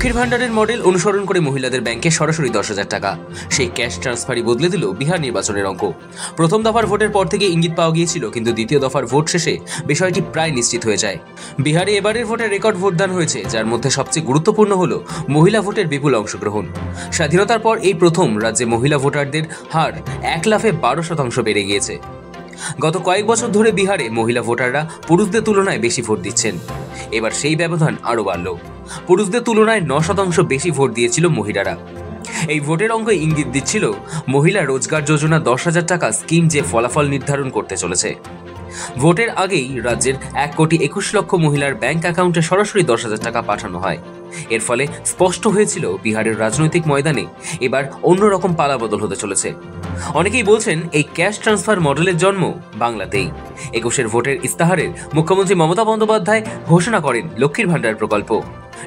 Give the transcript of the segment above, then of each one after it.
লক্ষ্মীর ভান্ডারের মডেল অনুসরণ করে মহিলাদের ব্যাংকে সরাসরি 10,000 টাকা। সেই ক্যাশ ট্রান্সফারই বদলে দিল বিহার নির্বাচনের অঙ্ক। প্রথম দফার ভোটের পর থেকে ইঙ্গিত পাওয়া গিয়েছিল, কিন্তু দ্বিতীয় দফার ভোট শেষে বিষয়টি প্রায় নিশ্চিত হয়ে যায়। বিহারে এবারের ভোটে রেকর্ড ভোটদান হয়েছে, যার মধ্যে সবচেয়ে গুরুত্বপূর্ণ হল মহিলা ভোটের বিপুল অংশগ্রহণ। স্বাধীনতার পর এই প্রথম রাজ্যে মহিলা ভোটারদের হার 1 লাফে 12% বেড়ে গিয়েছে। গত কয়েক বছর ধরে বিহারে মহিলা ভোটাররা পুরুষদের তুলনায় বেশি ভোট দিচ্ছেন। এবার সেই ব্যবধান আরও বাড়ল। পুরুষদের তুলনায় 9% বেশি ভোট দিয়েছিল মহিলারা। এই ভোটের অঙ্ক ইঙ্গিত দিচ্ছিল মহিলা রোজগার যোজনা 10,000 টাকা স্কিম যে ফলাফল নির্ধারণ করতে চলেছে। ভোটের আগেই রাজ্যের 1,21,00,000 মহিলার ব্যাংক অ্যাকাউন্টে সরাসরি 10,000 টাকা পাঠানো হয়। এর ফলে স্পষ্ট হয়েছিল বিহারের রাজনৈতিক ময়দানে এবার অন্যরকম পালাবদল হতে চলেছে। অনেকেই বলছেন এই ক্যাশ ট্রান্সফার মডেলের জন্ম বাংলাতেই। 21-এর ভোটের ইস্তাহারের মুখ্যমন্ত্রী মমতা বন্দ্যোপাধ্যায় ঘোষণা করেন লক্ষ্মীর ভান্ডার প্রকল্প।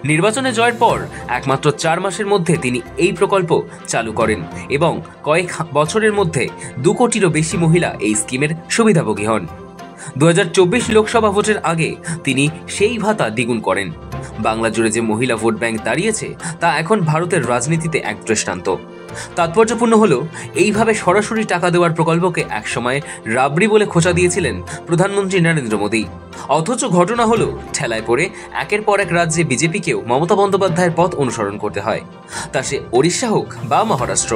নির্বাচনে জয়ের পর একমাত্র 4 মাসের মধ্যে তিনি এই প্রকল্প চালু করেন এবং কয়েক বছরের মধ্যে 2 কোটিরও বেশি মহিলা এই স্কিমের সুবিধাভোগী হন। 2024 লোকসভা ভোটের আগে তিনি সেই ভাতা দ্বিগুণ করেন। বাংলা জুড়ে যে মহিলা ভোট ব্যাংক দাঁড়িয়েছে তা এখন ভারতের রাজনীতিতে এক দৃষ্টান্ত। তাৎপর্যপূর্ণ হল এইভাবে সরাসরি টাকা দেওয়ার প্রকল্পকে একসময় রাবড়ি বলে খোঁচা দিয়েছিলেন প্রধানমন্ত্রী নরেন্দ্র মোদী। অথচ ঘটনা হলো ঠেলায় পড়ে একের পর এক রাজ্যে বিজেপিকেও মমতা বন্দ্যোপাধ্যায়ের পথ অনুসরণ করতে হয়, তা সে ওড়িশা হোক বা মহারাষ্ট্র।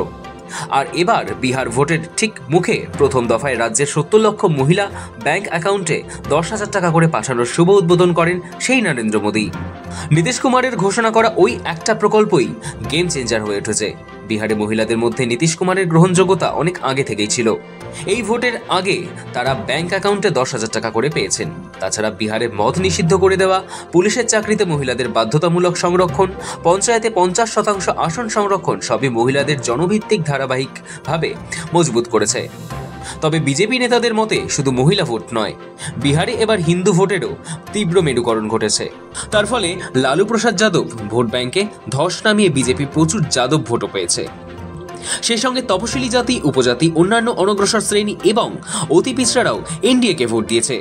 আর এবার বিহার ভোটের ঠিক মুখে প্রথম দফায় রাজ্যের 70 লক্ষ মহিলা ব্যাংক অ্যাকাউন্টে 10,000 টাকা করে পাঠানোর শুভ উদ্বোধন করেন সেই নরেন্দ্র মোদী। নীতিশ কুমারের ঘোষণা করা ওই একটা প্রকল্পই গেম চেঞ্জার হয়ে উঠেছে। বিহারে মহিলাদের মধ্যে নীতিশ কুমারের গ্রহণযোগ্যতা অনেক আগে থেকেই ছিল। এই ভোটের আগে তারা ব্যাংক অ্যাকাউন্টে 10,000 টাকা করে পেয়েছেন। তাছাড়া বিহারে মদ নিষিদ্ধ করে দেওয়া, পুলিশের চাকরিতে মহিলাদের বাধ্যতামূলক সংরক্ষণ, পঞ্চায়েতে 50% আসন সংরক্ষণ সবই মহিলাদের জনভিত্তিক ধারাবাহিকভাবে মজবুত করেছে। তবে বিজেপি নেতাদের মতে শুধু মহিলা ভোট নয়, বিহারে এবার হিন্দু ভোটেরও তীব্র মেরুকরণ ঘটেছে। তার ফলে লালু প্রসাদ যাদব ভোট ব্যাংকে ধস নামিয়ে বিজেপি প্রচুর যাদব ভোটও পেয়েছে। সেই সঙ্গে তপশিলি জাতি, উপজাতি, অন্যান্য অনগ্রসর শ্রেণী এবং অতি পিছড়ারাও এনডিএকে ভোট দিয়েছে।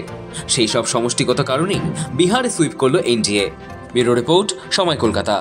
সেই সব সমষ্টিগত কারণেই বিহারে সুইপ করল এনডিএ। ব্যুরো রিপোর্ট, সময়, কলকাতা।